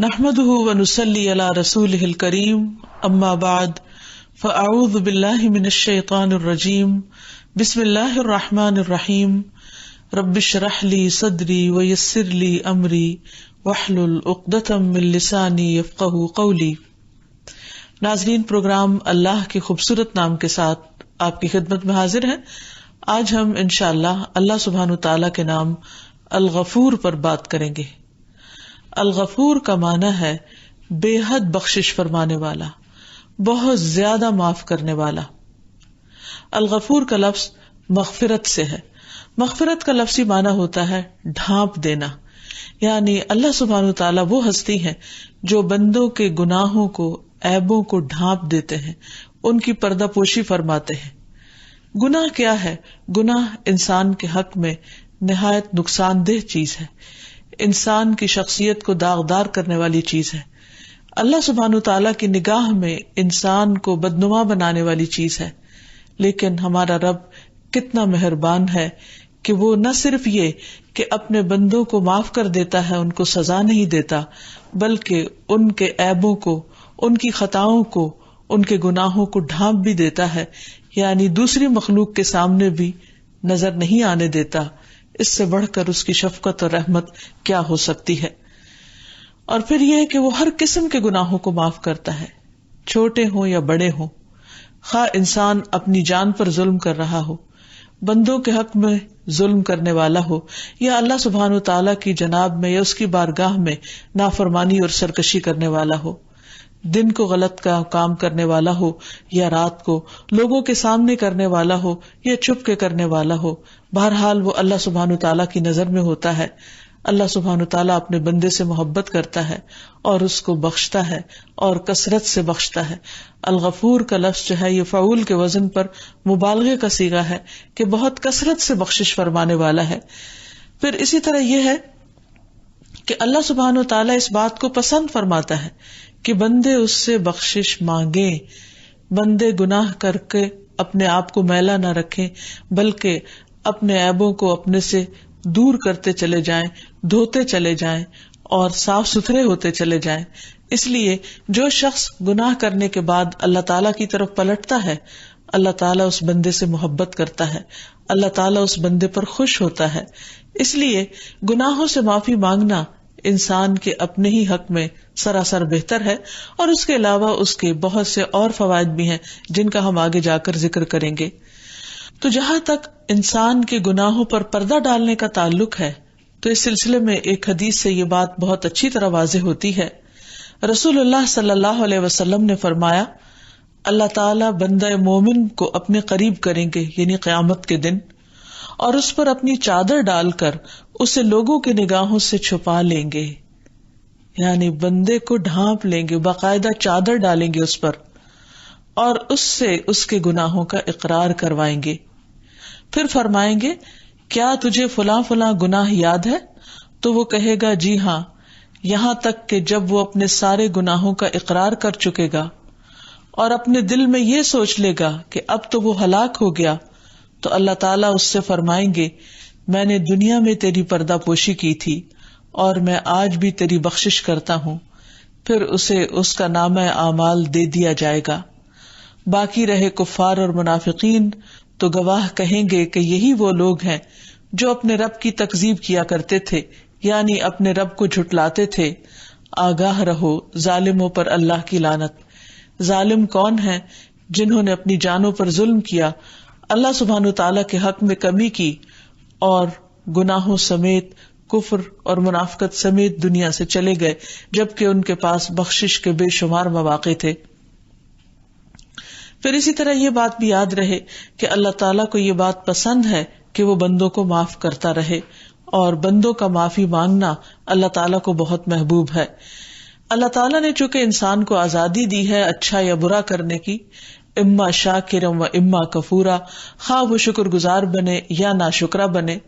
نحمده ونصلي على رسوله الكريم اما بعد فاعوذ بالله من الشيطان الرجيم بسم الله الرحمن الرحيم رب اشرح لي صدري ويسر لي امري واحلل عقدة من لساني يفقهوا قولي۔ ناظرین، پروگرام اللہ کے خوبصورت نام کے ساتھ آپ کی خدمت میں حاضر ہیں۔ آج ہم انشاءاللہ اللہ سبحانہ تعالیٰ کے نام الغفور پر بات کریں گے۔ الغفور کا معنی ہے بے حد بخشش فرمانے والا، بہت زیادہ معاف کرنے والا۔ الغفور کا لفظ مغفرت سے ہے۔ مغفرت کا لفظی معنی ہوتا ہے ڈھانپ دینا، یعنی اللہ سبحانہ تعالیٰ وہ ہستی ہے جو بندوں کے گناہوں کو، عیبوں کو ڈھانپ دیتے ہیں، ان کی پردہ پوشی فرماتے ہیں۔ گناہ کیا ہے؟ گناہ انسان کے حق میں نہایت نقصان دہ چیز ہے، انسان کی شخصیت کو داغدار کرنے والی چیز ہے۔ اللہ سبحانہ تعالیٰ کی نگاہ میں انسان کو بدنما بنانے والی چیز ہے، لیکن ہمارا رب کتنا مہربان ہے کہ وہ نہ صرف یہ کہ اپنے بندوں کو معاف کر دیتا ہے، ان کو سزا نہیں دیتا، بلکہ ان کے عیبوں کو، ان کی خطاؤں کو، ان کے گناہوں کو ڈھانپ بھی دیتا ہے، یعنی دوسری مخلوق کے سامنے بھی نظر نہیں آنے دیتا۔ اس سے بڑھ کر اس کی شفقت اور رحمت کیا ہو سکتی ہے؟ اور پھر یہ کہ وہ ہر قسم کے گناہوں کو معاف کرتا ہے، چھوٹے ہوں یا بڑے ہوں، خواہ انسان اپنی جان پر ظلم کر رہا ہو، بندوں کے حق میں ظلم کرنے والا ہو، یا اللہ سبحانہ تعالیٰ کی جناب میں یا اس کی بارگاہ میں نافرمانی اور سرکشی کرنے والا ہو، دن کو غلط کا کام کرنے والا ہو یا رات کو، لوگوں کے سامنے کرنے والا ہو یا چھپ کے کرنے والا ہو، بہرحال وہ اللہ سبحانہ تعالیٰ کی نظر میں ہوتا ہے۔ اللہ سبحانہ تعالیٰ اپنے بندے سے محبت کرتا ہے اور اس کو بخشتا ہے اور کثرت سے بخشتا ہے۔ الغفور کا لفظ جو ہے یہ فعول کے وزن پر مبالغے کا صیغہ ہے کہ بہت کثرت سے بخشش فرمانے والا ہے۔ پھر اسی طرح یہ ہے کہ اللہ سبحانہ تعالیٰ اس بات کو پسند فرماتا ہے کہ بندے اس سے بخشش مانگیں، بندے گناہ کر کے اپنے آپ کو میلا نہ رکھیں، بلکہ اپنے عیبوں کو اپنے سے دور کرتے چلے جائیں، دھوتے چلے جائیں اور صاف ستھرے ہوتے چلے جائیں۔ اس لیے جو شخص گناہ کرنے کے بعد اللہ تعالیٰ کی طرف پلٹتا ہے، اللہ تعالیٰ اس بندے سے محبت کرتا ہے، اللہ تعالیٰ اس بندے پر خوش ہوتا ہے۔ اس لیے گناہوں سے معافی مانگنا انسان کے اپنے ہی حق میں سراسر بہتر ہے، اور اس کے علاوہ اس کے بہت سے اور فوائد بھی ہیں جن کا ہم آگے جا کر ذکر کریں گے۔ تو جہاں تک انسان کے گناہوں پر پردہ ڈالنے کا تعلق ہے، تو اس سلسلے میں ایک حدیث سے یہ بات بہت اچھی طرح واضح ہوتی ہے۔ رسول اللہ صلی اللہ علیہ وسلم نے فرمایا، اللہ تعالیٰ بندہ مومن کو اپنے قریب کریں گے، یعنی قیامت کے دن، اور اس پر اپنی چادر ڈال کر اسے لوگوں کی نگاہوں سے چھپا لیں گے، یعنی بندے کو ڈھانپ لیں گے، باقاعدہ چادر ڈالیں گے اس پر، اور اس سے اس کے گناہوں کا اقرار کروائیں گے۔ پھر فرمائیں گے، کیا تجھے فلاں فلاں گناہ یاد ہے؟ تو وہ کہے گا جی ہاں، یہاں تک کہ جب وہ اپنے سارے گناہوں کا اقرار کر چکے گا اور اپنے دل میں یہ سوچ لے گا کہ اب تو وہ ہلاک ہو گیا، تو اللہ تعالیٰ اس سے فرمائیں گے، میں نے دنیا میں تیری پردہ پوشی کی تھی اور میں آج بھی تیری بخشش کرتا ہوں۔ پھر اسے اس کا نامہ اعمال دے دیا جائے گا۔ باقی رہے کفار اور منافقین تو گواہ کہیں گے کہ یہی وہ لوگ ہیں جو اپنے رب کی تکذیب کیا کرتے تھے، یعنی اپنے رب کو جھٹلاتے تھے۔ آگاہ رہو، ظالموں پر اللہ کی لعنت۔ ظالم کون ہیں؟ جنہوں نے اپنی جانوں پر ظلم کیا، اللہ سبحانہ تعالیٰ کے حق میں کمی کی اور گناہوں سمیت، کفر اور منافقت سمیت دنیا سے چلے گئے، جبکہ ان کے پاس بخشش کے بے شمار مواقع تھے۔ پھر اسی طرح یہ بات بھی یاد رہے کہ اللہ تعالیٰ کو یہ بات پسند ہے کہ وہ بندوں کو معاف کرتا رہے، اور بندوں کا معافی مانگنا اللہ تعالیٰ کو بہت محبوب ہے۔ اللہ تعالیٰ نے چونکہ انسان کو آزادی دی ہے اچھا یا برا کرنے کی، اما شاکرا و اما کفورا، خواہ وہ شکر گزار بنے یا ناشکرا بنے،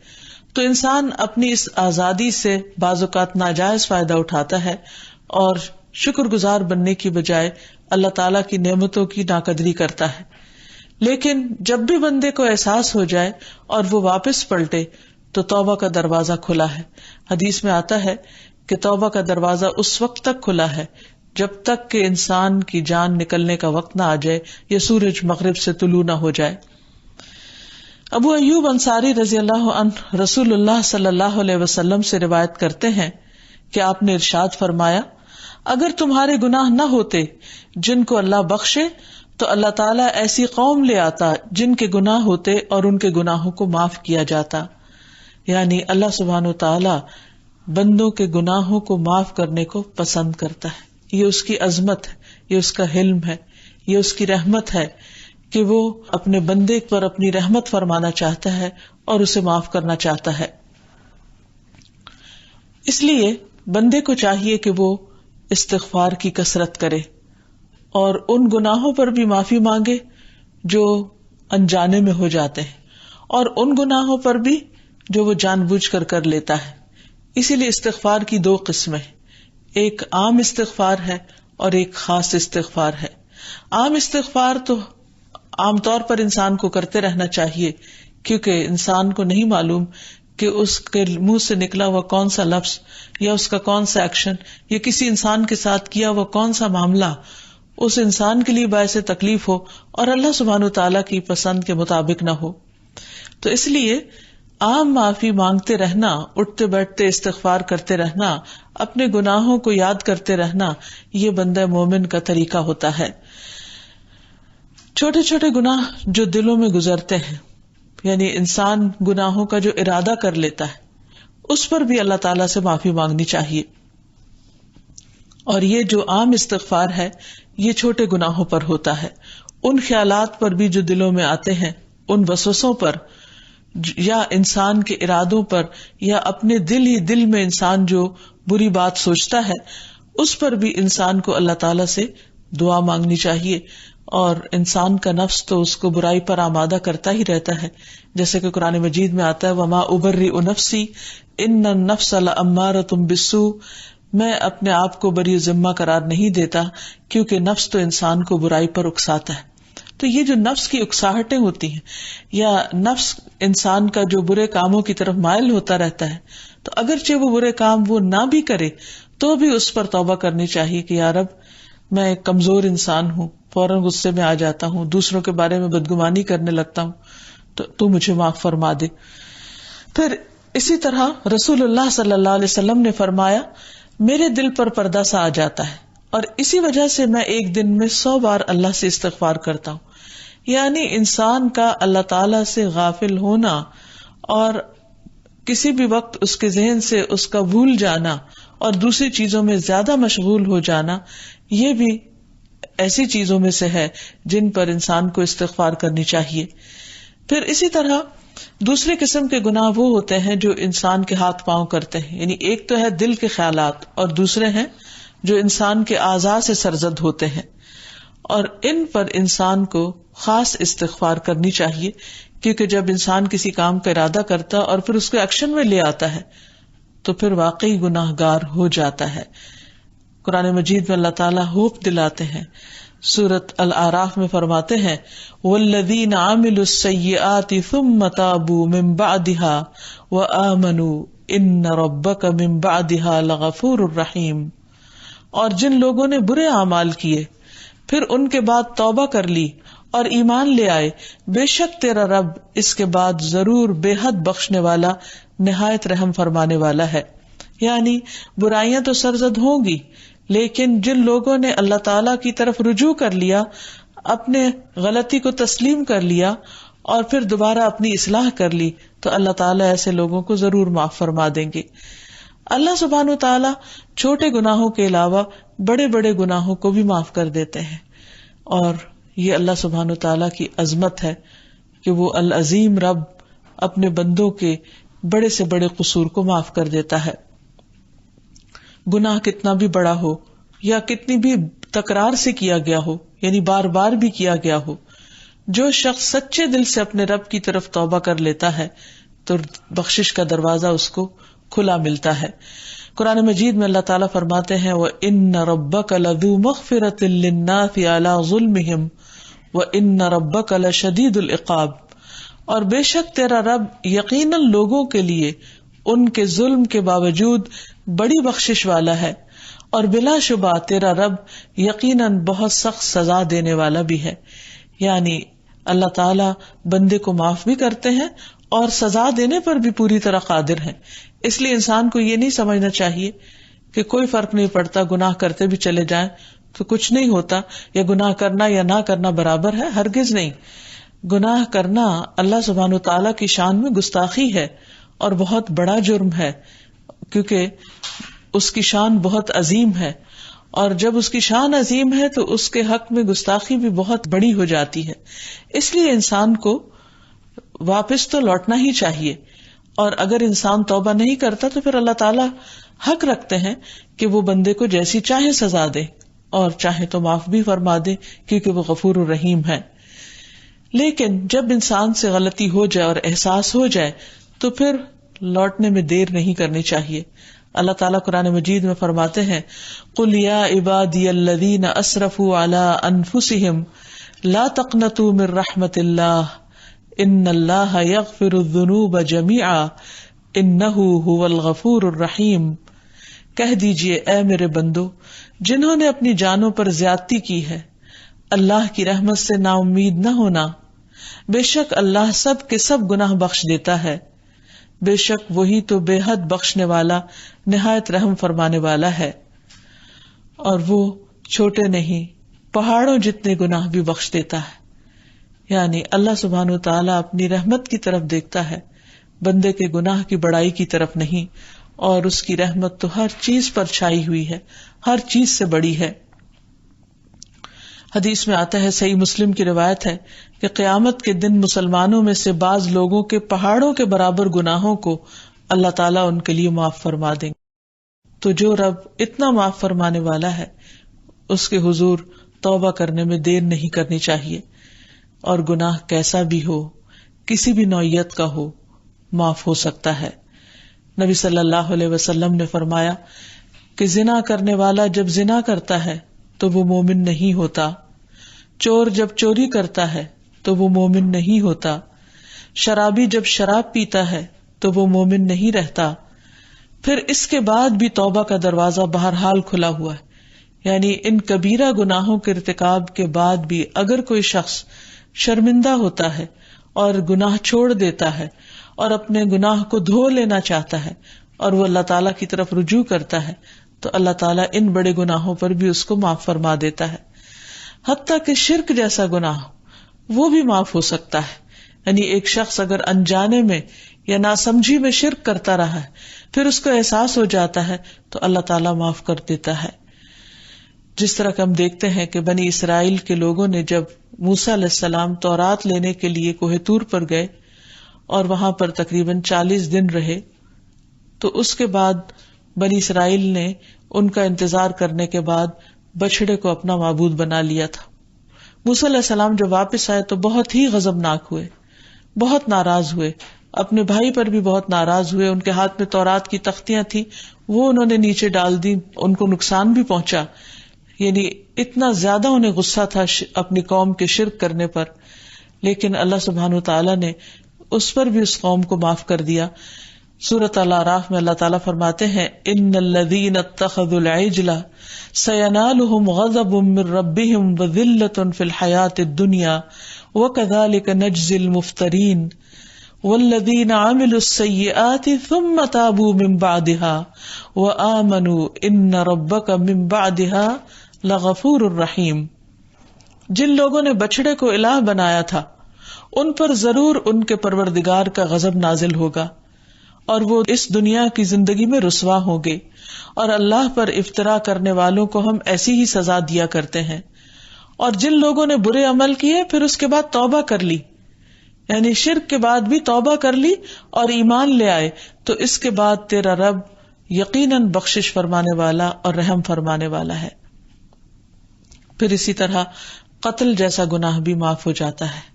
تو انسان اپنی اس آزادی سے بعض اوقات ناجائز فائدہ اٹھاتا ہے اور شکر گزار بننے کی بجائے اللہ تعالیٰ کی نعمتوں کی ناقدری کرتا ہے۔ لیکن جب بھی بندے کو احساس ہو جائے اور وہ واپس پلٹے تو توبہ کا دروازہ کھلا ہے۔ حدیث میں آتا ہے کہ توبہ کا دروازہ اس وقت تک کھلا ہے جب تک کہ انسان کی جان نکلنے کا وقت نہ آ جائے یا سورج مغرب سے طلوع نہ ہو جائے. ابو ایوب انصاری رضی اللہ عنہ رسول اللہ صلی اللہ علیہ وسلم سے روایت کرتے ہیں کہ آپ نے ارشاد فرمایا، اگر تمہارے گناہ نہ ہوتے جن کو اللہ بخشے تو اللہ تعالیٰ ایسی قوم لے آتا جن کے گناہ ہوتے اور ان کے گناہوں کو معاف کیا جاتا. یعنی اللہ سبحانہ و تعالیٰ بندوں کے گناہوں کو معاف کرنے کو پسند کرتا ہے. یہ اس کی عظمت ہے، یہ اس کا حلم ہے، یہ اس کی رحمت ہے کہ وہ اپنے بندے پر اپنی رحمت فرمانا چاہتا ہے اور اسے معاف کرنا چاہتا ہے. اس لیے بندے کو چاہیے کہ وہ استغفار کی کثرت کرے اور ان گناہوں پر بھی معافی مانگے جو انجانے میں ہو جاتے ہیں اور ان گناہوں پر بھی جو وہ جان بوجھ کر کر لیتا ہے. اسی لیے استغفار کی دو قسمیں، ایک عام استغفار ہے اور ایک خاص استغفار ہے. عام استغفار تو عام طور پر انسان کو کرتے رہنا چاہیے، کیونکہ انسان کو نہیں معلوم کہ اس کے منہ سے نکلا ہوا کون سا لفظ یا اس کا کون سا ایکشن یا کسی انسان کے ساتھ کیا ہوا کون سا معاملہ اس انسان کے لیے باعث تکلیف ہو اور اللہ سبحانہ وتعالیٰ کی پسند کے مطابق نہ ہو. تو اس لیے عام معافی مانگتے رہنا، اٹھتے بیٹھتے استغفار کرتے رہنا، اپنے گناہوں کو یاد کرتے رہنا، یہ بندہ مومن کا طریقہ ہوتا ہے. چھوٹے چھوٹے گناہ جو دلوں میں گزرتے ہیں، یعنی انسان گناہوں کا جو ارادہ کر لیتا ہے اس پر بھی اللہ تعالیٰ سے معافی مانگنی چاہیے. اور یہ جو عام استغفار ہے یہ چھوٹے گناہوں پر ہوتا ہے، ان خیالات پر بھی جو دلوں میں آتے ہیں، ان وسوسوں پر یا انسان کے ارادوں پر یا اپنے دل ہی دل میں انسان جو بری بات سوچتا ہے اس پر بھی انسان کو اللہ تعالیٰ سے دعا مانگنی چاہیے. اور انسان کا نفس تو اس کو برائی پر آمادہ کرتا ہی رہتا ہے، جیسے کہ قرآن مجید میں آتا ہے وما ابرئ نفسی ان النفس لامارۃ بالسوء، میں اپنے آپ کو بری ذمہ قرار نہیں دیتا کیونکہ نفس تو انسان کو برائی پر اکساتا ہے. تو یہ جو نفس کی اکساہٹیں ہوتی ہیں یا نفس انسان کا جو برے کاموں کی طرف مائل ہوتا رہتا ہے، تو اگرچہ وہ برے کام وہ نہ بھی کرے تو بھی اس پر توبہ کرنی چاہیے کہ یا رب میں ایک کمزور انسان ہوں، فوراً غصے میں آ جاتا ہوں، دوسروں کے بارے میں بدگمانی کرنے لگتا ہوں، تو مجھے معاف فرما دے. پھر اسی طرح رسول اللہ صلی اللہ علیہ وسلم نے فرمایا میرے دل پر پردہ سا آ جاتا ہے اور اسی وجہ سے میں ایک دن میں 100 بار اللہ سے استغفار کرتا ہوں. یعنی انسان کا اللہ تعالی سے غافل ہونا اور کسی بھی وقت اس کے ذہن سے اس کا بھول جانا اور دوسری چیزوں میں زیادہ مشغول ہو جانا، یہ بھی ایسی چیزوں میں سے ہے جن پر انسان کو استغفار کرنی چاہیے. پھر اسی طرح دوسرے قسم کے گناہ وہ ہوتے ہیں جو انسان کے ہاتھ پاؤں کرتے ہیں، یعنی ایک تو ہے دل کے خیالات اور دوسرے ہیں جو انسان کے اعضاء سے سرزد ہوتے ہیں، اور ان پر انسان کو خاص استغفار کرنی چاہیے، کیونکہ جب انسان کسی کام کا ارادہ کرتا اور پھر اس کو ایکشن میں لے آتا ہے تو پھر واقعی گناہ گار ہو جاتا ہے. قرآن مجید میں اللہ تعالیٰ ہوپ دلاتے ہیں، سورۃ الاعراف میں فرماتے ہیں والذین عملوا السیئات ثم تابوا من بعدها وآمنوا ان ربک من بعدها لغفور الرحیم. اور جن لوگوں نے برے اعمال کیے پھر ان کے بعد توبہ کر لی اور ایمان لے آئے، بے شک تیرا رب اس کے بعد ضرور بے حد بخشنے والا نہایت رحم فرمانے والا ہے. یعنی برائیاں تو سرزد ہوں گی، لیکن جن لوگوں نے اللہ تعالی کی طرف رجوع کر لیا، اپنے غلطی کو تسلیم کر لیا اور پھر دوبارہ اپنی اصلاح کر لی، تو اللہ تعالیٰ ایسے لوگوں کو ضرور معاف فرما دیں گے. اللہ سبحانہ و تعالیٰ چھوٹے گناہوں کے علاوہ بڑے بڑے گناہوں کو بھی معاف کر دیتے ہیں، اور یہ اللہ سبحانہ و تعالیٰ کی عظمت ہے کہ وہ العظیم رب اپنے بندوں کے بڑے سے بڑے قصور کو معاف کر دیتا ہے. گناہ کتنا بھی بڑا ہو یا کتنی بھی تکرار سے کیا گیا ہو، یعنی بار بار بھی کیا گیا ہو، جو شخص سچے دل سے اپنے رب کی طرف توبہ کر لیتا ہے تو بخشش کا دروازہ اس کو کھلا ملتا ہے. قرآن مجید میں اللہ تعالیٰ فرماتے ہیں وَإِنَّ رَبَّكَ لَذُو مَغْفِرَةٍ لِلنَّاسِ عَلَى ظُلْمِهِمْ وَإِنَّ رَبَّكَ لَشَدِيدُ الْعِقَابِ. اور بے شک تیرا رب یقیناً لوگوں کے لیے ان کے ظلم کے باوجود بڑی بخشش والا ہے، اور بلا شبہ تیرا رب یقیناً بہت سخت سزا دینے والا بھی ہے. یعنی اللہ تعالی بندے کو معاف بھی کرتے ہیں اور سزا دینے پر بھی پوری طرح قادر ہیں. اس لیے انسان کو یہ نہیں سمجھنا چاہیے کہ کوئی فرق نہیں پڑتا، گناہ کرتے بھی چلے جائیں تو کچھ نہیں ہوتا، یا گناہ کرنا یا نہ کرنا برابر ہے. ہرگز نہیں. گناہ کرنا اللہ سبحانہ وتعالیٰ کی شان میں گستاخی ہے اور بہت بڑا جرم ہے، کیونکہ اس کی شان بہت عظیم ہے، اور جب اس کی شان عظیم ہے تو اس کے حق میں گستاخی بھی بہت بڑی ہو جاتی ہے. اس لیے انسان کو واپس تو لوٹنا ہی چاہیے، اور اگر انسان توبہ نہیں کرتا تو پھر اللہ تعالیٰ حق رکھتے ہیں کہ وہ بندے کو جیسی چاہے سزا دے اور چاہے تو معاف بھی فرما دے، کیونکہ وہ غفور الرحیم ہے. لیکن جب انسان سے غلطی ہو جائے اور احساس ہو جائے تو پھر لوٹنے میں دیر نہیں کرنی چاہیے. اللہ تعالیٰ قرآن مجید میں فرماتے ہیں قُلْ يَا عِبَادِيَ الَّذِينَ أَسْرَفُوا عَلَىٰ أَنفُسِهِمْ لَا تَقْنَطُوا مِن رَحْمَةِ اللَّهِ إِنَّ اللَّهَ يَغْفِرُ الذُّنُوبَ جَمِيعًا إِنَّهُ هُوَ الْغَفُورُ الرَّحِيمُ. کہہ دیجئے اے میرے بندو جنہوں نے اپنی جانوں پر زیادتی کی ہے، اللہ کی رحمت سے نا امید نہ ہونا. بے شک اللہ سب کے سب گناہ بخش دیتا ہے، بے شک وہی تو بے حد بخشنے والا نہایت رحم فرمانے والا ہے. اور وہ چھوٹے نہیں، پہاڑوں جتنے گناہ بھی بخش دیتا ہے. یعنی اللہ سبحانہ وتعالیٰ اپنی رحمت کی طرف دیکھتا ہے، بندے کے گناہ کی بڑائی کی طرف نہیں، اور اس کی رحمت تو ہر چیز پر چھائی ہوئی ہے، ہر چیز سے بڑی ہے. حدیث میں آتا ہے، صحیح مسلم کی روایت ہے کہ قیامت کے دن مسلمانوں میں سے بعض لوگوں کے پہاڑوں کے برابر گناہوں کو اللہ تعالیٰ ان کے لیے معاف فرما دیں گے. تو جو رب اتنا معاف فرمانے والا ہے اس کے حضور توبہ کرنے میں دیر نہیں کرنی چاہیے، اور گناہ کیسا بھی ہو، کسی بھی نوعیت کا ہو، معاف ہو سکتا ہے. نبی صلی اللہ علیہ وسلم نے فرمایا کہ زنا کرنے والا جب زنا کرتا ہے تو وہ مومن نہیں ہوتا، چور جب چوری کرتا ہے تو وہ مومن نہیں ہوتا، شرابی جب شراب پیتا ہے تو وہ مومن نہیں رہتا. پھر اس کے بعد بھی توبہ کا دروازہ بہرحال کھلا ہوا ہے. یعنی ان کبیرہ گناہوں کے ارتکاب کے بعد بھی اگر کوئی شخص شرمندہ ہوتا ہے اور گناہ چھوڑ دیتا ہے اور اپنے گناہ کو دھو لینا چاہتا ہے اور وہ اللہ تعالیٰ کی طرف رجوع کرتا ہے تو اللہ تعالیٰ ان بڑے گناہوں پر بھی اس کو معاف فرما دیتا ہے. حتیٰ کہ شرک جیسا گناہ وہ بھی معاف ہو سکتا ہے. یعنی ایک شخص اگر انجانے میں یا ناسمجھی میں شرک کرتا رہا ہے، پھر اس کو احساس ہو جاتا ہے تو اللہ تعالیٰ معاف کر دیتا ہے. جس طرح کہ ہم دیکھتے ہیں کہ بنی اسرائیل کے لوگوں نے جب موسیٰ علیہ السلام تورات لینے کے لیے کوہ طور پر گئے اور وہاں پر تقریباً 40 دن رہے، تو اس کے بعد بنی اسرائیل نے ان کا انتظار کرنے کے بعد بچڑے کو اپنا معبود بنا لیا تھا. موسیٰ علیہ السلام جب واپس آئے تو بہت ہی غضبناک ہوئے، بہت ناراض ہوئے، اپنے بھائی پر بھی بہت ناراض ہوئے. ان کے ہاتھ میں تورات کی تختیاں تھیں، وہ انہوں نے نیچے ڈال دی، ان کو نقصان بھی پہنچا. یعنی اتنا زیادہ انہیں غصہ تھا اپنی قوم کے شرک کرنے پر. لیکن اللہ سبحانہ وتعالیٰ نے اس پر بھی اس قوم کو معاف کر دیا. سورۃ الاعراف میں اللہ تعالیٰ فرماتے ہیں ان الذین اتخذوا العجل سینالہم غضب من ربہم وذلۃ فی الحیاۃ الدنیا وکذالک نجزی المفترین والذین عملوا السیئات ثم تابوا من بعدها وآمنوا ان ربک من بعدها لغفور الرحیم. جن لوگوں نے بچڑے کو الہ بنایا تھا ان پر ضرور ان کے پروردگار کا غضب نازل ہوگا اور وہ اس دنیا کی زندگی میں رسوا ہوں گے، اور اللہ پر افطرا کرنے والوں کو ہم ایسی ہی سزا دیا کرتے ہیں. اور جن لوگوں نے برے عمل کیے پھر اس کے بعد توبہ کر لی، یعنی شرک کے بعد بھی توبہ کر لی اور ایمان لے آئے، تو اس کے بعد تیرا رب یقیناً بخشش فرمانے والا اور رحم فرمانے والا ہے. پھر اسی طرح قتل جیسا گناہ بھی معاف ہو جاتا ہے.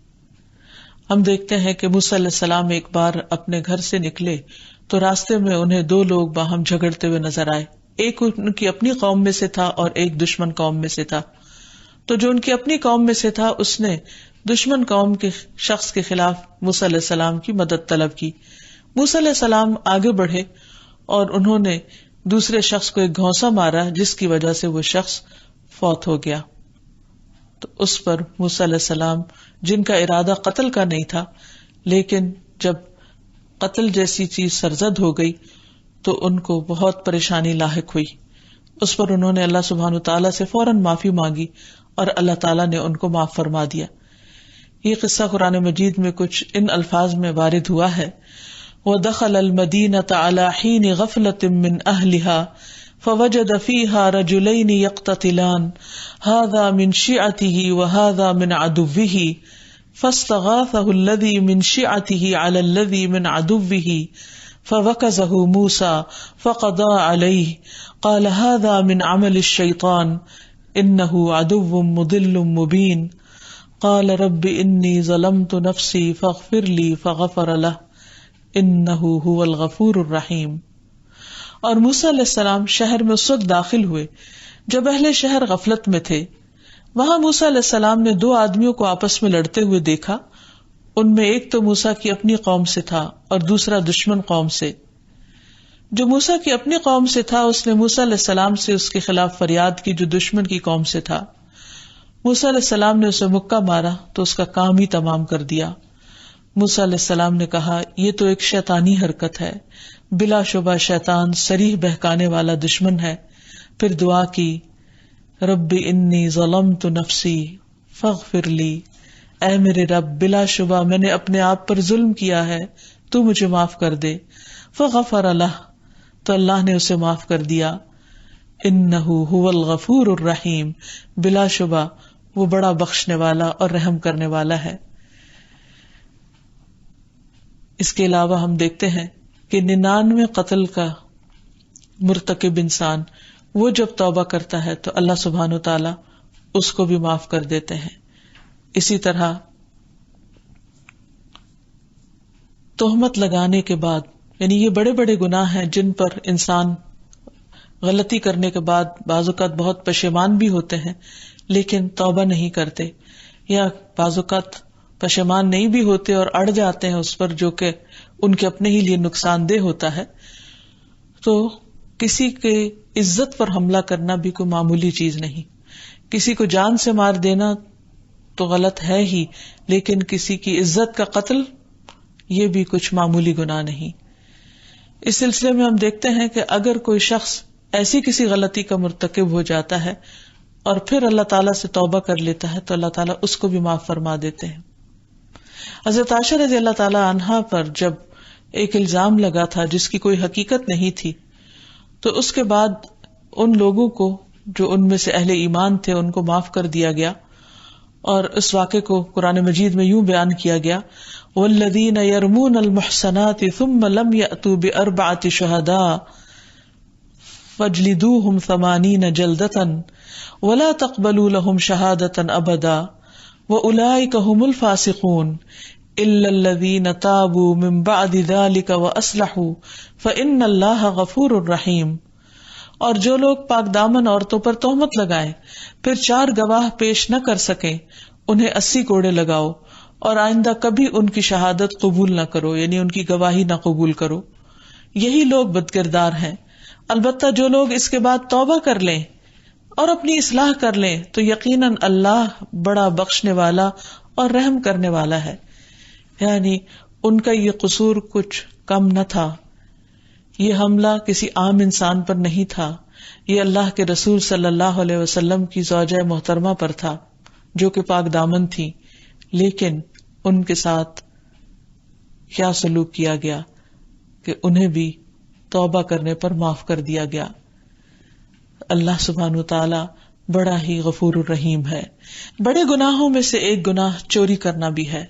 ہم دیکھتے ہیں کہ موسیٰ علیہ السلام ایک بار اپنے گھر سے نکلے تو راستے میں انہیں 2 لوگ باہم جھگڑتے ہوئے نظر آئے. ایک ان کی اپنی قوم میں سے تھا اور ایک دشمن قوم میں سے تھا. تو جو ان کی اپنی قوم میں سے تھا اس نے دشمن قوم کے شخص کے خلاف موسیٰ علیہ السلام کی مدد طلب کی. موسیٰ علیہ السلام آگے بڑھے اور انہوں نے دوسرے شخص کو ایک گھونسا مارا جس کی وجہ سے وہ شخص فوت ہو گیا. تو اس پر موسیٰ علیہ السلام جن کا ارادہ قتل کا نہیں تھا، لیکن جب قتل جیسی چیز سرزد ہو گئی تو ان کو بہت پریشانی لاحق ہوئی. اس پر انہوں نے اللہ سبحانہ تعالیٰ سے فوراً معافی مانگی اور اللہ تعالیٰ نے ان کو معاف فرما دیا. یہ قصہ قرآن مجید میں کچھ ان الفاظ میں وارد ہوا ہے: وَدَخَلَ الْمَدِينَةَ عَلَى حِينِ غَفْلَةٍ مِّنْ أَهْلِهَا فَوَجَدَ فِيهَا رَجُلَيْنِ يَقْتَتِلَانِ هَذَا مِنْ شِيعَتِهِ وَهَذَا مِنْ عَدُوِّهِ فَاسْتَغَاثَهُ الَّذِي مِنْ شِيعَتِهِ عَلَى الَّذِي مِنْ عَدُوِّهِ فَوَكَزَهُ مُوسَى فَقَضَى عَلَيْهِ قَالَ هَذَا مِنْ عَمَلِ الشَّيْطَانِ إِنَّهُ عَدُوٌّ مُضِلٌّ مُبِينٌ قَالَ رَبِّ إِنِّي ظَلَمْتُ نَفْسِي فَاغْفِرْ لِي فَغَفَرَ لَهُ إِنَّهُ هُوَ الْغَفُورُ الرَّحِيمُ. اور موسیٰ علیہ السلام شہر میں اس وقت داخل ہوئے جب اہل شہر غفلت میں تھے. وہاں موسیٰ علیہ السلام نے دو آدمیوں کو آپس میں لڑتے ہوئے دیکھا. ان میں ایک تو موسیٰ کی اپنی قوم سے تھا اور دوسرا دشمن قوم سے. جو موسیٰ کی اپنی قوم سے تھا اس نے موسیٰ علیہ السلام سے اس کے خلاف فریاد کی جو دشمن کی قوم سے تھا. موسیٰ علیہ السلام نے اسے مکہ مارا تو اس کا کام ہی تمام کر دیا. موسیٰ علیہ السلام نے کہا یہ تو ایک شیطانی حرکت ہے، بلا شبہ شیطان صریح بہکانے والا دشمن ہے. پھر دعا کی رب انی ظلمت نفسی فاغفر لی، اے میرے رب بلا شبہ میں نے اپنے آپ پر ظلم کیا ہے، تو مجھے معاف کر دے. فغفر لہ، تو اللہ نے اسے معاف کر دیا. انہ هو الغفور الرحیم، بلا شبہ وہ بڑا بخشنے والا اور رحم کرنے والا ہے. اس کے علاوہ ہم دیکھتے ہیں کہ 99 قتل کا مرتکب انسان وہ جب توبہ کرتا ہے تو اللہ سبحانہ و تعالی اس کو بھی معاف کر دیتے ہیں. اسی طرح تہمت لگانے کے بعد، یعنی یہ بڑے بڑے گناہ ہیں جن پر انسان غلطی کرنے کے بعد بعض اوقات بہت پشیمان بھی ہوتے ہیں لیکن توبہ نہیں کرتے، یا بعض اوقات پشیمان نہیں بھی ہوتے اور اڑ جاتے ہیں اس پر جو کہ ان کے اپنے ہی لیے نقصان دہ ہوتا ہے. تو کسی کے عزت پر حملہ کرنا بھی کوئی معمولی چیز نہیں. کسی کو جان سے مار دینا تو غلط ہے ہی، لیکن کسی کی عزت کا قتل یہ بھی کچھ معمولی گناہ نہیں. اس سلسلے میں ہم دیکھتے ہیں کہ اگر کوئی شخص ایسی کسی غلطی کا مرتکب ہو جاتا ہے اور پھر اللہ تعالیٰ سے توبہ کر لیتا ہے تو اللہ تعالیٰ اس کو بھی معاف فرما دیتے ہیں. حضرت عائشہ رضی اللہ تعالیٰ عنہا پر جب ایک الزام لگا تھا جس کی کوئی حقیقت نہیں تھی، تو اس کے بعد ان لوگوں کو جو ان میں سے اہل ایمان تھے ان کو معاف کر دیا گیا. اور اس واقعے کو قرآن مجید میں یوں بیان کیا گیا والذین یرمون المحصنات ثم لم یأتوا بأربعة شہداء فاجلدوہم 80 جلدۃ ولا تقبلوا لهم شہادۃ ابدا وأولئک هم الفاسقون الا الذین تابوا من بعد ذلک واصلحوا فإن اللہ غفور رحیم. اور جو لوگ پاک دامن عورتوں پر تہمت لگائیں پھر 4 گواہ پیش نہ کر سکیں انہیں 80 کوڑے لگاؤ اور آئندہ کبھی ان کی شہادت قبول نہ کرو، یعنی ان کی گواہی نہ قبول کرو. یہی لوگ بدکردار ہیں. البتہ جو لوگ اس کے بعد توبہ کر لیں اور اپنی اصلاح کر لیں تو یقیناً اللہ بڑا بخشنے والا اور رحم کرنے والا ہے. یعنی ان کا یہ قصور کچھ کم نہ تھا. یہ حملہ کسی عام انسان پر نہیں تھا، یہ اللہ کے رسول صلی اللہ علیہ وسلم کی زوجہ محترمہ پر تھا جو کہ پاک دامن تھی. لیکن ان کے ساتھ کیا سلوک کیا گیا کہ انہیں بھی توبہ کرنے پر معاف کر دیا گیا. اللہ سبحانہ وتعالی بڑا ہی غفور الرحیم ہے. بڑے گناہوں میں سے ایک گناہ چوری کرنا بھی ہے.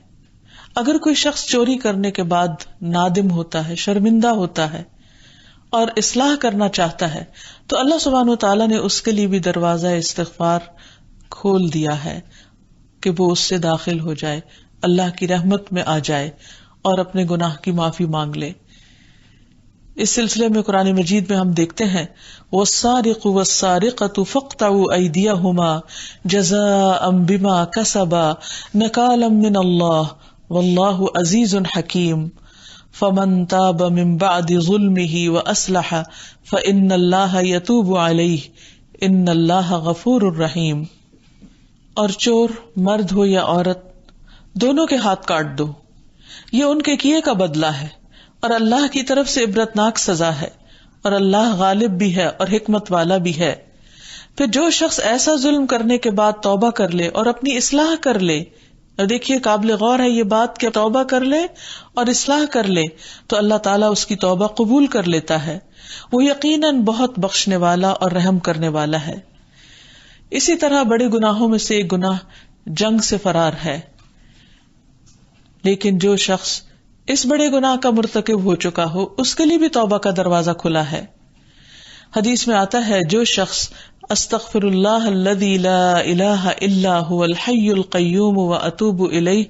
اگر کوئی شخص چوری کرنے کے بعد نادم ہوتا ہے، شرمندہ ہوتا ہے اور اصلاح کرنا چاہتا ہے تو اللہ سبحانہ وتعالی نے اس کے لیے بھی دروازہ استغفار کھول دیا ہے کہ وہ اس سے داخل ہو جائے، اللہ کی رحمت میں آ جائے اور اپنے گناہ کی معافی مانگ لے. اس سلسلے میں قرآن مجید میں ہم دیکھتے ہیں وَالسَّارِقُ وَالسَّارِقَةُ فَاقْطَعُوا أَيْدِيَهُمَا جَزَاءً بِمَا كَسَبَا نَكَالًا مِّنَ اللَّهِ وَاللَّهُ عَزِيزٌ حَكِيمٌ فمن تاب من بعد ظلمه واصلح فان اللہ یتوب علیہ ان اللہ غفور الرحیم. اور چور مرد ہو یا عورت دونوں کے ہاتھ کاٹ دو، یہ ان کے کیے کا بدلہ ہے اور اللہ کی طرف سے عبرتناک سزا ہے، اور اللہ غالب بھی ہے اور حکمت والا بھی ہے. پھر جو شخص ایسا ظلم کرنے کے بعد توبہ کر لے اور اپنی اصلاح کر لے، اور دیکھیے قابل غور ہے یہ بات کہ توبہ کر لے اور اصلاح کر لے تو اللہ تعالیٰ اس کی توبہ قبول کر لیتا ہے، وہ یقیناً بہت بخشنے والا اور رحم کرنے والا ہے. اسی طرح بڑے گناہوں میں سے ایک گناہ جنگ سے فرار ہے، لیکن جو شخص اس بڑے گناہ کا مرتکب ہو چکا ہو اس کے لیے بھی توبہ کا دروازہ کھلا ہے. حدیث میں آتا ہے جو شخص استغفر اللہ الذی لا الہ الا هو الحی القیوم واتوب الیہ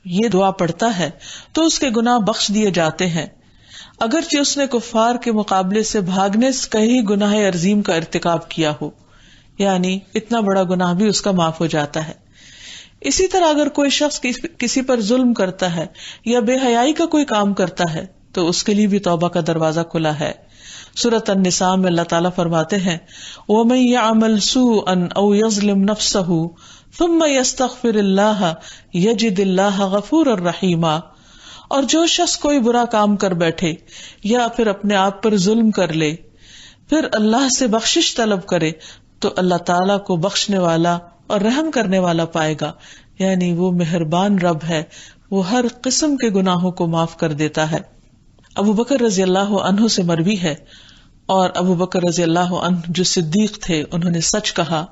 یہ دعا پڑھتا ہے تو اس کے گناہ بخش دیے جاتے ہیں، اگرچہ اس نے کفار کے مقابلے سے بھاگنے سے کئی گناہ عظیم کا ارتکاب کیا ہو، یعنی اتنا بڑا گناہ بھی اس کا معاف ہو جاتا ہے. اسی طرح اگر کوئی شخص کسی پر ظلم کرتا ہے یا بے حیائی کا کوئی کام کرتا ہے تو اس کے لیے بھی توبہ کا دروازہ کھلا ہے. سورۃ النساء میں اللہ تعالیٰ فرماتے ہیں وَمَن يَعْمَلْ سُوءًا أَوْ يَظْلِمْ نَفْسَهُ ثُمَّ يَسْتَغْفِرِ اللَّهَ يَجِدِ اللَّهَ غَفُورًا رَحِيمًا. اور جو شخص کوئی برا کام کر بیٹھے یا پھر اپنے آپ پر ظلم کر لے پھر اللہ سے بخشش طلب کرے تو اللہ تعالیٰ کو بخشنے والا اور رحم کرنے والا پائے گا، یعنی وہ مہربان رب ہے، وہ ہر قسم کے گناہوں کو معاف کر دیتا ہے. ابو بکر رضی اللہ عنہ سے مروی ہے، اور ابو بکر رضی اللہ عنہ جو صدیق تھے انہوں نے سچ کہا.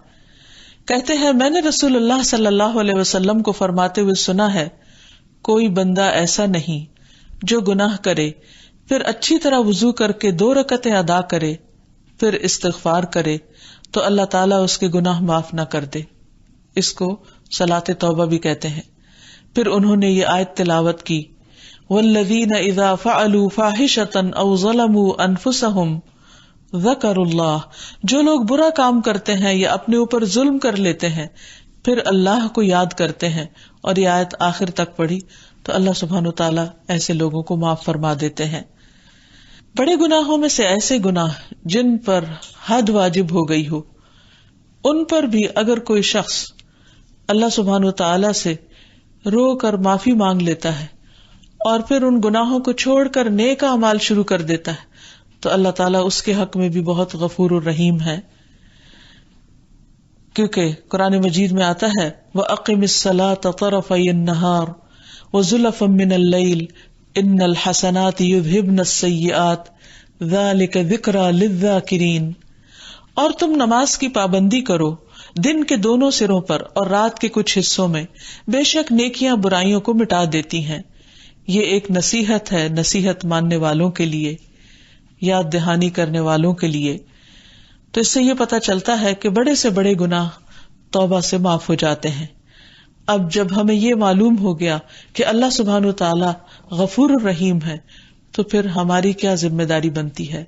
کہتے ہیں میں نے رسول اللہ صلی اللہ علیہ وسلم کو فرماتے ہوئے سنا ہے کوئی بندہ ایسا نہیں جو گناہ کرے پھر اچھی طرح وضو کر کے 2 رکعتیں ادا کرے پھر استغفار کرے تو اللہ تعالیٰ اس کے گناہ معاف نہ کر دے. اس کو صلاۃ توبہ بھی کہتے ہیں. پھر انہوں نے یہ آیت تلاوت کی والذین اذا فعلوا فاحشۃ او ظلموا انفسهم ذکروا اللہ، جو لوگ برا کام کرتے ہیں یا اپنے اوپر ظلم کر لیتے ہیں پھر اللہ کو یاد کرتے ہیں. اور یہ آیت آخر تک پڑھی تو اللہ سبحانہ تعالیٰ ایسے لوگوں کو معاف فرما دیتے ہیں. بڑے گناہوں میں سے ایسے گناہ جن پر حد واجب ہو گئی ہو ان پر بھی اگر کوئی شخص اللہ سبحانہ تعالیٰ سے رو کر معافی مانگ لیتا ہے اور پھر ان گناہوں کو چھوڑ کر نیک اعمال شروع کر دیتا ہے تو اللہ تعالیٰ اس کے حق میں بھی بہت غفور الرحیم ہے. کیونکہ قرآن مجید میں آتا ہے وَأَقِمِ الصَّلَاةَ طَرَفَيِ النَّهَارِ وَزُلَفًا مِّنَ اللَّيْلِ إِنَّ الْحَسَنَاتِ يُذْهِبْنَ السَّيِّئَاتِ ذَلِكَ ذِكْرَىٰ لِلذَّاكِرِينَ. اور تم نماز کی پابندی کرو دن کے دونوں سروں پر اور رات کے کچھ حصوں میں، بے شک نیکیاں برائیوں کو مٹا دیتی ہیں. یہ ایک نصیحت ہے نصیحت ماننے والوں کے لیے، یاد دہانی کرنے والوں کے لیے. تو اس سے یہ پتہ چلتا ہے کہ بڑے سے بڑے گناہ توبہ سے معاف ہو جاتے ہیں. اب جب ہمیں یہ معلوم ہو گیا کہ اللہ سبحانہ و تعالی غفور الرحیم ہے تو پھر ہماری کیا ذمہ داری بنتی ہے،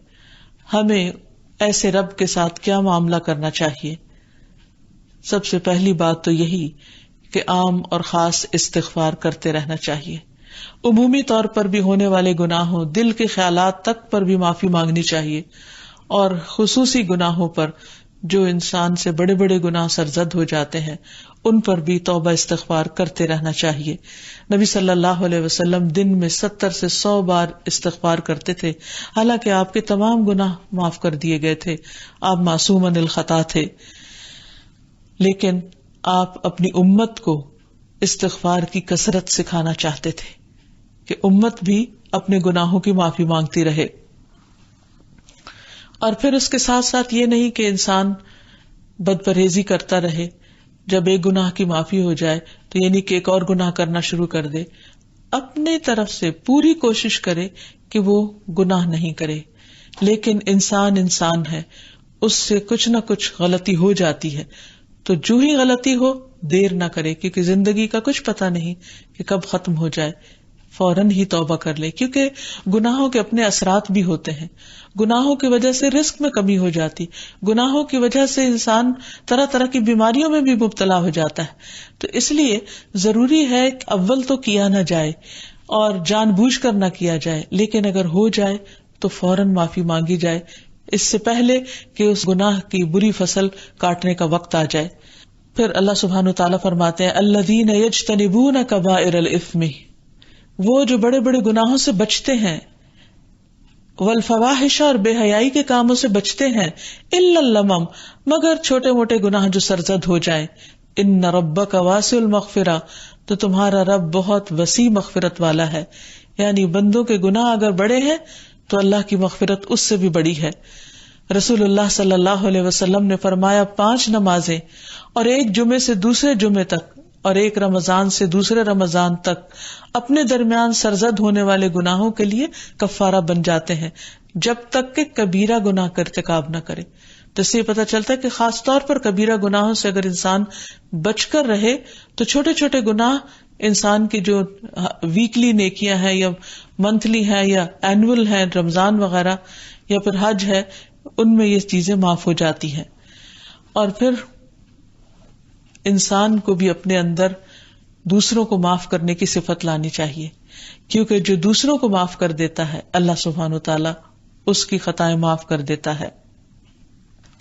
ہمیں ایسے رب کے ساتھ کیا معاملہ کرنا چاہیے. سب سے پہلی بات تو یہی کہ عام اور خاص استغفار کرتے رہنا چاہیے. عمومی طور پر بھی ہونے والے گناہوں، دل کے خیالات تک پر بھی معافی مانگنی چاہیے، اور خصوصی گناہوں پر جو انسان سے بڑے بڑے گناہ سرزد ہو جاتے ہیں ان پر بھی توبہ استغفار کرتے رہنا چاہیے. نبی صلی اللہ علیہ وسلم دن میں 70 سے 100 بار استغفار کرتے تھے، حالانکہ آپ کے تمام گناہ معاف کر دیے گئے تھے، آپ معصوم عن الخطا تھے. لیکن آپ اپنی امت کو استغفار کی کثرت سکھانا چاہتے تھے کہ امت بھی اپنے گناہوں کی معافی مانگتی رہے. اور پھر اس کے ساتھ ساتھ یہ نہیں کہ انسان بد پرہیزی کرتا رہے، جب ایک گناہ کی معافی ہو جائے تو یعنی کہ ایک اور گناہ کرنا شروع کر دے. اپنے طرف سے پوری کوشش کرے کہ وہ گناہ نہیں کرے. لیکن انسان ہے، اس سے کچھ نہ کچھ غلطی ہو جاتی ہے، تو جو ہی غلطی ہو دیر نہ کرے، کیونکہ زندگی کا کچھ پتہ نہیں کہ کب ختم ہو جائے. فوراً ہی توبہ کر لے، کیونکہ گناہوں کے اپنے اثرات بھی ہوتے ہیں. گناہوں کی وجہ سے رزق میں کمی ہو جاتی، گناہوں کی وجہ سے انسان طرح طرح کی بیماریوں میں بھی مبتلا ہو جاتا ہے. تو اس لیے ضروری ہے کہ اول تو کیا نہ جائے، اور جان بوجھ کر نہ کیا جائے، لیکن اگر ہو جائے تو فوراً معافی مانگی جائے اس سے پہلے کہ اس گناہ کی بری فصل کاٹنے کا وقت آ جائے۔ پھر اللہ سبحانہ وتعالیٰ فرماتے ہیں الذین یجتنبون کبائر الاثم، وہ جو بڑے بڑے گناہوں سے بچتے ہیں، والفواحش، اور بے حیائی کے کاموں سے بچتے ہیں، الا اللمم، مگر چھوٹے موٹے گناہ جو سرزد ہو جائیں، ان ربک واسع المغفرہ، تو تمہارا رب بہت وسیع مغفرت والا ہے، یعنی بندوں کے گناہ اگر بڑے ہیں تو اللہ کی مغفرت اس سے بھی بڑی ہے۔ رسول اللہ صلی اللہ علیہ وسلم نے فرمایا 5 نمازیں اور ایک جمعے سے دوسرے جمعے تک اور ایک رمضان سے دوسرے رمضان تک اپنے درمیان سرزد ہونے والے گناہوں کے لیے کفارہ بن جاتے ہیں، جب تک کہ کبیرہ گناہ کا ارتکاب نہ کرے۔ تو اس سے یہ پتہ چلتا ہے کہ خاص طور پر کبیرہ گناہوں سے اگر انسان بچ کر رہے تو چھوٹے چھوٹے گناہ انسان کی جو ویکلی نیکیاں ہیں یا منتھلی ہیں یا اینول ہیں، رمضان وغیرہ یا پھر حج ہے، ان میں یہ چیزیں معاف ہو جاتی ہیں۔ اور پھر انسان کو بھی اپنے اندر دوسروں کو معاف کرنے کی صفت لانی چاہیے، کیونکہ جو دوسروں کو معاف کر دیتا ہے اللہ سبحانہ وتعالیٰ اس کی خطائیں معاف کر دیتا ہے۔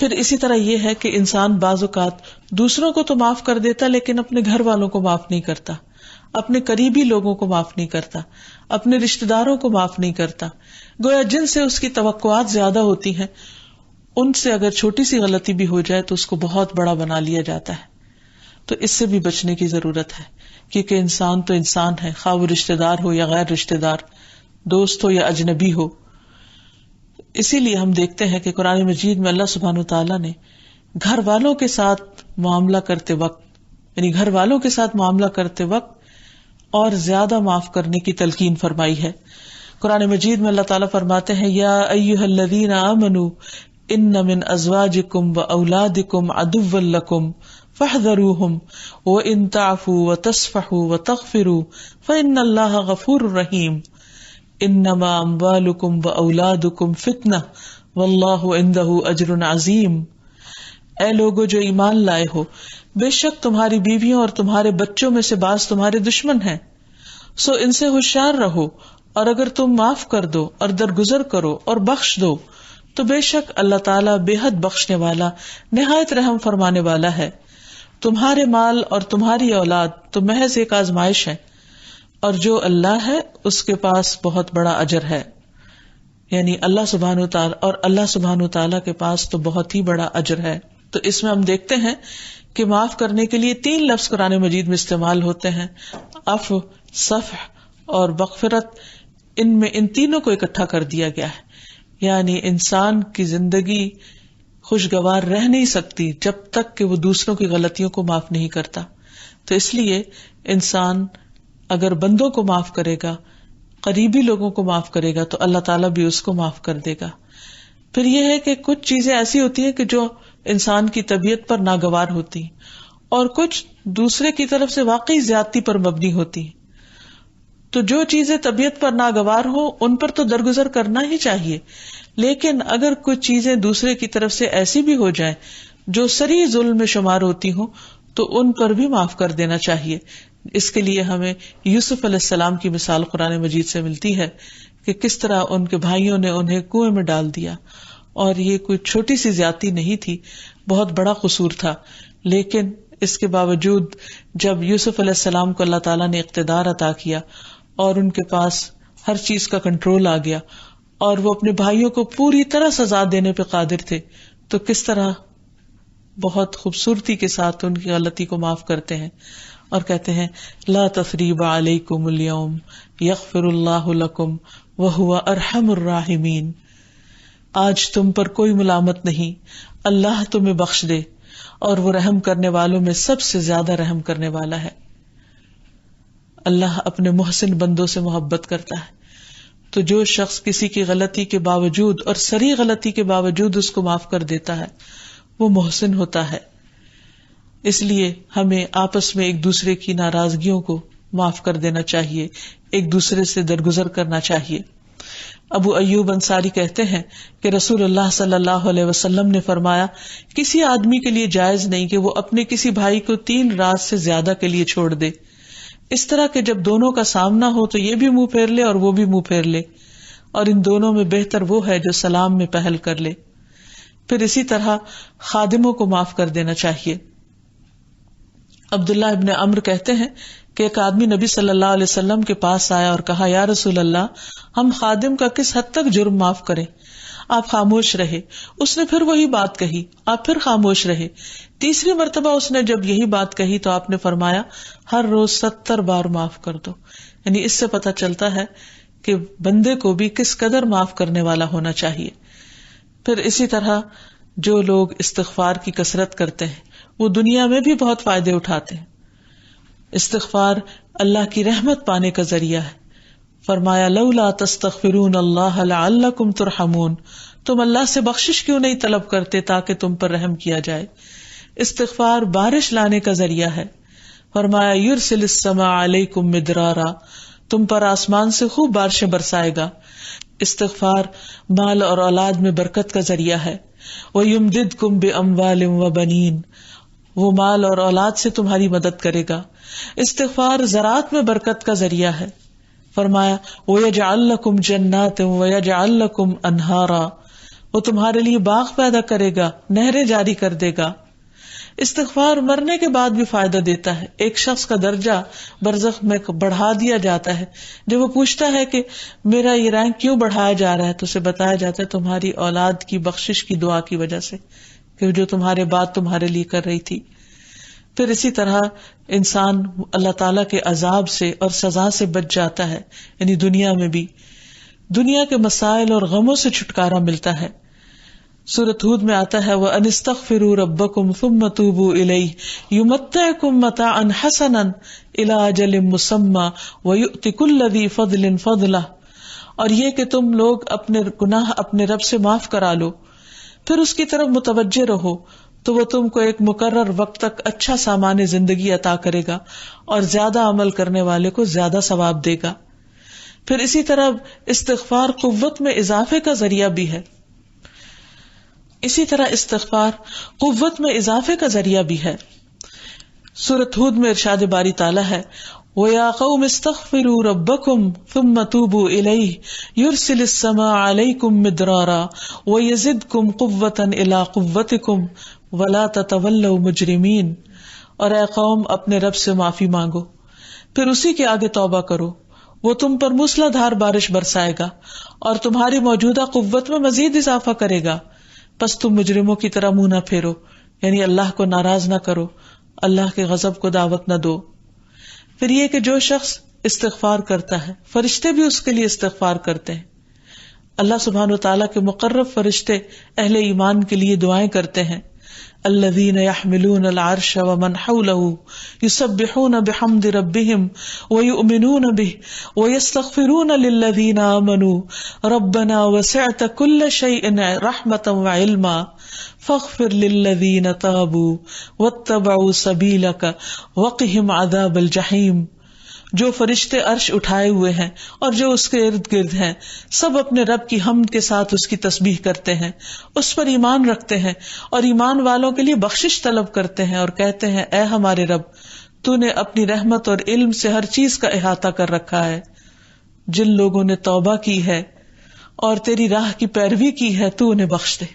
پھر اسی طرح یہ ہے کہ انسان بعض اوقات دوسروں کو تو معاف کر دیتا لیکن اپنے گھر والوں کو معاف نہیں کرتا، اپنے قریبی لوگوں کو معاف نہیں کرتا، اپنے رشتہ داروں کو معاف نہیں کرتا، گویا جن سے اس کی توقعات زیادہ ہوتی ہیں ان سے اگر چھوٹی سی غلطی بھی ہو جائے تو اس کو بہت بڑا بنا لیا جاتا ہے۔ تو اس سے بھی بچنے کی ضرورت ہے، کیونکہ انسان تو انسان ہے، خواہ وہ رشتہ دار ہو یا غیر رشتہ دار، دوست ہو یا اجنبی ہو۔ اسی لیے ہم دیکھتے ہیں کہ قرآن مجید میں اللہ سبحانہ وتعالیٰ نے گھر والوں کے ساتھ معاملہ کرتے وقت، یعنی گھر والوں کے ساتھ معاملہ کرتے وقت اور زیادہ معاف کرنے کی تلقین فرمائی ہے۔ قرآن مجید میں اللہ تعالیٰ فرماتے ہیں یا ایھا الذین آمنوا ان من ازواجکم واولادکم عدوا لکم فاحذروہم وان تعفوا وتصفحوا وتغفروا فان اللہ غفور رحیم انما اموالکم واولادکم فتنہ واللہ عندہ اجر عظیم۔ اے لوگو جو ایمان لائے ہو، بے شک تمہاری بیویوں اور تمہارے بچوں میں سے بعض تمہارے دشمن ہیں، سو ان سے ہوشیار رہو، اور اگر تم معاف کر دو اور درگزر کرو اور بخش دو تو بے شک اللہ تعالیٰ بے حد بخشنے والا نہایت رحم فرمانے والا ہے۔ تمہارے مال اور تمہاری اولاد تو محض ایک آزمائش ہے، اور جو اللہ ہے اس کے پاس بہت بڑا اجر ہے، یعنی اللہ سبحانہ وتعالی، اور اللہ سبحانہ وتعالی کے پاس تو بہت ہی بڑا اجر ہے۔ تو اس میں ہم دیکھتے ہیں کہ معاف کرنے کے لیے 3 لفظ قرآن مجید میں استعمال ہوتے ہیں، عفو، صفح اور مغفرت۔ ان میں ان تینوں کو اکٹھا کر دیا گیا ہے، یعنی انسان کی زندگی خوشگوار رہ نہیں سکتی جب تک کہ وہ دوسروں کی غلطیوں کو معاف نہیں کرتا۔ تو اس لیے انسان اگر بندوں کو معاف کرے گا، قریبی لوگوں کو معاف کرے گا، تو اللہ تعالیٰ بھی اس کو معاف کر دے گا۔ پھر یہ ہے کہ کچھ چیزیں ایسی ہوتی ہیں کہ جو انسان کی طبیعت پر ناگوار ہوتی ہیں، اور کچھ دوسرے کی طرف سے واقعی زیادتی پر مبنی ہوتی ہیں۔ تو جو چیزیں طبیعت پر ناگوار ہو ان پر تو درگزر کرنا ہی چاہیے، لیکن اگر کچھ چیزیں دوسرے کی طرف سے ایسی بھی ہو جائیں جو صریح ظلم میں شمار ہوتی ہوں تو ان پر بھی معاف کر دینا چاہیے۔ اس کے لیے ہمیں یوسف علیہ السلام کی مثال قرآن مجید سے ملتی ہے کہ کس طرح ان کے بھائیوں نے انہیں کنویں میں ڈال دیا، اور یہ کوئی چھوٹی سی زیادتی نہیں تھی، بہت بڑا قصور تھا، لیکن اس کے باوجود جب یوسف علیہ السلام کو اللہ تعالیٰ نے اقتدار عطا کیا اور ان کے پاس ہر چیز کا کنٹرول آ گیا اور وہ اپنے بھائیوں کو پوری طرح سزا دینے پہ قادر تھے، تو کس طرح بہت خوبصورتی کے ساتھ ان کی غلطی کو معاف کرتے ہیں اور کہتے ہیں لا تثریب علیکم اليوم یغفر اللہ لکم وہو ارحم الراحمین، آج تم پر کوئی ملامت نہیں، اللہ تمہیں بخش دے اور وہ رحم کرنے والوں میں سب سے زیادہ رحم کرنے والا ہے۔ اللہ اپنے محسن بندوں سے محبت کرتا ہے، تو جو شخص کسی کی غلطی کے باوجود اور صریح غلطی کے باوجود اس کو معاف کر دیتا ہے وہ محسن ہوتا ہے۔ اس لیے ہمیں آپس میں ایک دوسرے کی ناراضگیوں کو معاف کر دینا چاہیے، ایک دوسرے سے درگزر کرنا چاہیے۔ ابو ایوب انصاری کہتے ہیں کہ رسول اللہ صلی اللہ علیہ وسلم نے فرمایا، کسی آدمی کے لیے جائز نہیں کہ وہ اپنے کسی بھائی کو 3 رات سے زیادہ کے لیے چھوڑ دے، اس طرح کہ جب دونوں کا سامنا ہو تو یہ بھی منہ پھیر لے اور وہ بھی منہ پھیر لے، اور ان دونوں میں بہتر وہ ہے جو سلام میں پہل کر لے۔ پھر اسی طرح خادموں کو معاف کر دینا چاہیے۔ عبداللہ ابن عمرو کہتے ہیں کہ ایک آدمی نبی صلی اللہ علیہ وسلم کے پاس آیا اور کہا، یا رسول اللہ، ہم خادم کا کس حد تک جرم معاف کریں؟ آپ خاموش رہے۔ اس نے پھر وہی بات کہی، آپ پھر خاموش رہے۔ تیسری مرتبہ اس نے جب یہی بات کہی تو آپ نے فرمایا، ہر روز 70 بار معاف کر دو۔ یعنی اس سے پتہ چلتا ہے کہ بندے کو بھی کس قدر معاف کرنے والا ہونا چاہیے۔ پھر اسی طرح جو لوگ استغفار کی کثرت کرتے ہیں وہ دنیا میں بھی بہت فائدے اٹھاتے ہیں۔ استغفار اللہ کی رحمت پانے کا ذریعہ ہے۔ فرمایا، لولا تستغفرون اللہ لعلکم ترحمون، تم اللہ سے بخشش کیوں نہیں طلب کرتے تاکہ تم پر رحم کیا جائے۔ استغفار بارش لانے کا ذریعہ ہے۔ فرمایا، یرسل السماء علیکم مدرارا، تم پر آسمان سے خوب بارشیں برسائے گا۔ استغفار مال اور اولاد میں برکت کا ذریعہ ہے۔ وَيُمْدِدْكُمْ بِأَمْوَالٍ وَبَنِينَ، وہ مال اور اولاد سے تمہاری مدد کرے گا۔ استغفار زراعت میں برکت کا ذریعہ ہے۔ فرمایا، وَيَجْعَلْ لَكُمْ جَنَّاتٍ وَيَجْعَلْ لَكُمْ أَنْهَارًا، وہ تمہارے لیے باغ پیدا کرے گا، نہریں جاری کر دے گا۔ استغفار مرنے کے بعد بھی فائدہ دیتا ہے۔ ایک شخص کا درجہ برزخ میں بڑھا دیا جاتا ہے۔ جب وہ پوچھتا ہے کہ میرا یہ رینک کیوں بڑھایا جا رہا ہے تو اسے بتایا جاتا ہے تمہاری اولاد کی بخشش کی دعا کی وجہ سے، کہ جو تمہارے بعد تمہارے لیے کر رہی تھی۔ پھر اسی طرح انسان اللہ تعالیٰ کے عذاب سے اور سزا سے بچ جاتا ہے، یعنی دنیا میں بھی دنیا کے مسائل اور غموں سے چھٹکارا ملتا ہے۔ سورۃ ہود میں آتا ہے، وَأَنِ اسْتَغْفِرُوا رَبَّكُمْ ثُمَّ تُوبُوا إِلَيْهِ يُمَتِّعْكُمْ مَتَاعًا حَسَنًا إِلَىٰ أَجَلٍ مُّسَمًّى وَيُؤْتِ كُلَّ ذِي فَضْلٍ فَضْلَهُ، اور یہ کہ تم لوگ اپنے گناہ اپنے رب سے معاف کرا لو، پھر اس کی طرف متوجہ رہو تو وہ تم کو ایک مقرر وقت تک اچھا سامان زندگی عطا کرے گا اور زیادہ عمل کرنے والے کو زیادہ ثواب دے گا۔ پھر اسی طرح استغفار قوت میں اضافے کا ذریعہ بھی ہے۔ اسی طرح استغفار قوت میں اضافے کا ذریعہ بھی ہے۔ سورۃ ہود میں ارشاد باری تعالیٰ ہے، وَيَا قَوْمِ اسْتَغْفِرُوا رَبَّكُمْ ثُمَّ تُوبُوا إِلَيْهِ يُرْسِلِ السَّمَاءَ عَلَيْكُمْ مِدْرَارًا وَيَزِدْكُمْ قُوَّةً إِلَىٰ قُوَّتِكُمْ وَلَا تَتَوَلَّوْا مُجْرِمِينَ، اور اے قوم اپنے رب سے معافی مانگو، پھر اسی کے آگے توبہ کرو، وہ تم پر موسلا دھار بارش برسائے گا اور تمہاری موجودہ قوت میں مزید اضافہ کرے گا، پس تم مجرموں کی طرح منہ نہ پھیرو، یعنی اللہ کو ناراض نہ کرو، اللہ کے غضب کو دعوت نہ دو۔ پھر یہ کہ جو شخص استغفار کرتا ہے فرشتے بھی اس کے لیے استغفار کرتے ہیں۔ اللہ سبحانہ وتعالیٰ کے مقرب فرشتے اہل ایمان کے لیے دعائیں کرتے ہیں، الذین یحملون العرش ومن حولہ یسبحون بحمد ربہم ویؤمنون بہ ویستغفرون للذین آمنوا ربنا وسعت کل شیء رحمتا وعلما فاغفر للذین تابوا واتبعوا سبیلک وقہم عذاب الجحیم۔ جو فرشتے عرش اٹھائے ہوئے ہیں اور جو اس کے ارد گرد ہیں سب اپنے رب کی حمد کے ساتھ اس کی تسبیح کرتے ہیں، اس پر ایمان رکھتے ہیں اور ایمان والوں کے لیے بخشش طلب کرتے ہیں اور کہتے ہیں، اے ہمارے رب، تو نے اپنی رحمت اور علم سے ہر چیز کا احاطہ کر رکھا ہے۔ جن لوگوں نے توبہ کی ہے اور تیری راہ کی پیروی کی ہے تو انہیں بخش دے۔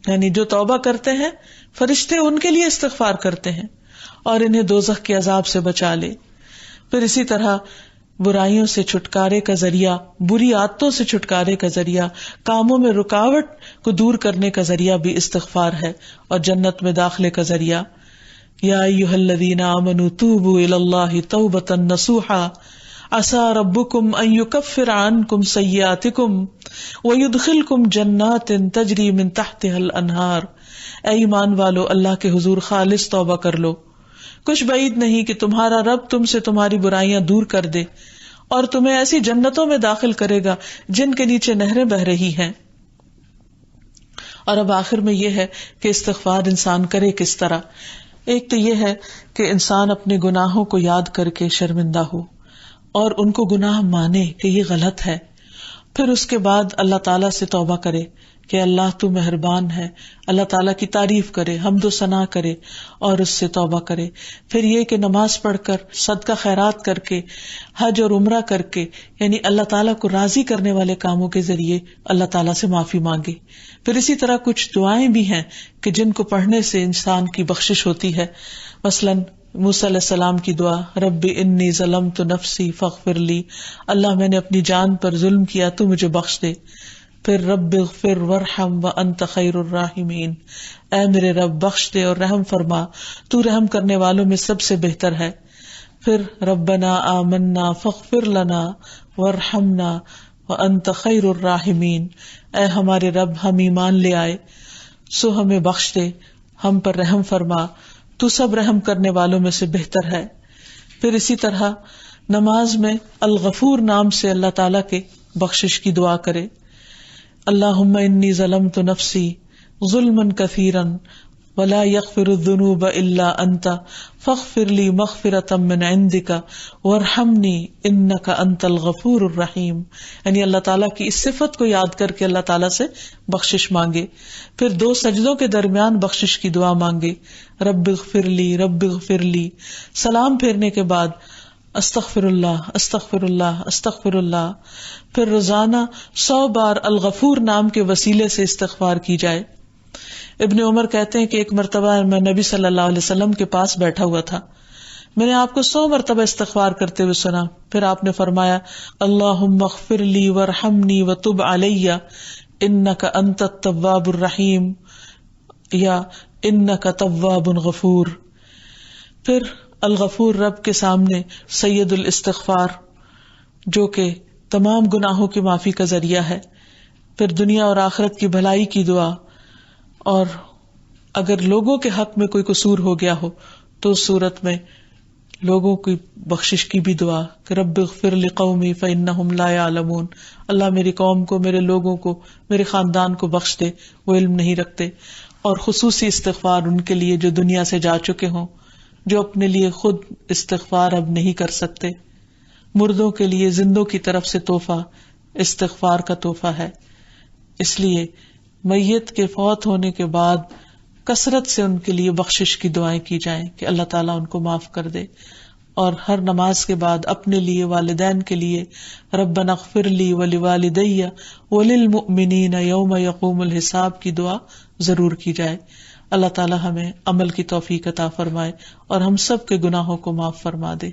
یعنی جو توبہ کرتے ہیں فرشتے ان کے لیے استغفار کرتے ہیں اور انہیں دوزخ کے عذاب سے بچا لے۔ پھر اسی طرح برائیوں سے چھٹکارے کا ذریعہ، بری عادتوں سے چھٹکارے کا ذریعہ، کاموں میں رکاوٹ کو دور کرنے کا ذریعہ بھی استغفار ہے اور جنت میں داخلے کا ذریعہ۔ یا ایھا الذین آمنوا توبوا الی اللہ توبۃ نصوحا عسى ربکم ان یکفر عنکم سیئاتکم ویدخلکم جنات تجری من تحتها الانہار۔ اے ایمان والو، اللہ کے حضور خالص توبہ کر لو، کچھ بعید نہیں کہ تمہارا رب تم سے تمہاری برائیاں دور کر دے اور تمہیں ایسی جنتوں میں داخل کرے گا جن کے نیچے نہریں بہ رہی ہیں۔ اور اب آخر میں یہ ہے کہ استغفار انسان کرے کس طرح۔ ایک تو یہ ہے کہ انسان اپنے گناہوں کو یاد کر کے شرمندہ ہو اور ان کو گناہ مانے کہ یہ غلط ہے، پھر اس کے بعد اللہ تعالیٰ سے توبہ کرے کہ اللہ تو مہربان ہے، اللہ تعالیٰ کی تعریف کرے، حمد و ثنا کرے اور اس سے توبہ کرے. پھر یہ کہ نماز پڑھ کر، صدقہ خیرات کر کے، حج اور عمرہ کر کے، یعنی اللہ تعالیٰ کو راضی کرنے والے کاموں کے ذریعے اللہ تعالیٰ سے معافی مانگے. پھر اسی طرح کچھ دعائیں بھی ہیں کہ جن کو پڑھنے سے انسان کی بخشش ہوتی ہے. مثلاً موسیٰ علیہ السلام کی دعا، رب انی ظلمت نفسی فاغفر لی، اللہ میں نے اپنی جان پر ظلم کیا، تو مجھے بخش دے. پھر رب اغفر وارحم وانت خیر الراحمین، اے میرے رب بخش دے اور رحم فرما، تو رحم کرنے والوں میں سب سے بہتر ہے. پھر ربنا آمنا فاغفر لنا وارحمنا وانت خیر الراحمین، اے ہمارے رب ہم ایمان لے آئے سو ہمیں بخش دے، ہم پر رحم فرما، تو سب رحم کرنے والوں میں سے بہتر ہے. پھر اسی طرح نماز میں الغفور نام سے اللہ تعالیٰ کے بخشش کی دعا کرے. اللہم انی ظلمت نفسی ظلما کثیرا ولا یغفر الذنوب الا انت فاغفر لی مغفرۃ من عندک وارحمنی انک انت الغفور الرحیم. یعنی اللہ تعالیٰ کی اس صفت کو یاد کر کے اللہ تعالیٰ سے بخشش مانگے. پھر 2 سجدوں کے درمیان بخشش کی دعا مانگے، رب اغفر لی رب اغفر لی. سلام پھیرنے کے بعد استغفر اللہ استغفر اللہ استغفر اللہ. پھر روزانہ 100 بار الغفور نام کے وسیلے سے استغفار کی جائے. ابن عمر کہتے ہیں کہ ایک مرتبہ میں نبی صلی اللہ علیہ وسلم کے پاس بیٹھا ہوا تھا، میں نے آپ کو 100 مرتبہ استغفار کرتے ہوئے سنا. پھر آپ نے فرمایا اللہم اغفر لی وارحمنی وتب علی انک انت التواب الرحیم یا انک تواب غفور. پھر الغفور رب کے سامنے سید الاستغفار، جو کہ تمام گناہوں کی معافی کا ذریعہ ہے. پھر دنیا اور آخرت کی بھلائی کی دعا، اور اگر لوگوں کے حق میں کوئی قصور ہو گیا ہو تو اس صورت میں لوگوں کی بخشش کی بھی دعا کہ رب اغفر لقومی فانہم لا یعلمون، اللہ میری قوم کو، میرے لوگوں کو، میرے خاندان کو بخش دے، وہ علم نہیں رکھتے. اور خصوصی استغفار ان کے لیے جو دنیا سے جا چکے ہوں، جو اپنے لیے خود استغفار اب نہیں کر سکتے. مردوں کے لیے زندوں کی طرف سے تحفہ استغفار کا تحفہ ہے. اس لیے میت کے فوت ہونے کے بعد کثرت سے ان کے لیے بخشش کی دعائیں کی جائیں کہ اللہ تعالیٰ ان کو معاف کر دے. اور ہر نماز کے بعد اپنے لیے، والدین کے لیے ربنا اغفر لی ولوالدی وللمؤمنین یوم یقوم الحساب کی دعا ضرور کی جائے. اللہ تعالیٰ ہمیں عمل کی توفیق عطا فرمائے اور ہم سب کے گناہوں کو معاف فرما دے.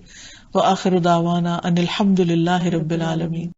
وآخر دعوانا ان الحمد للہ رب العالمین.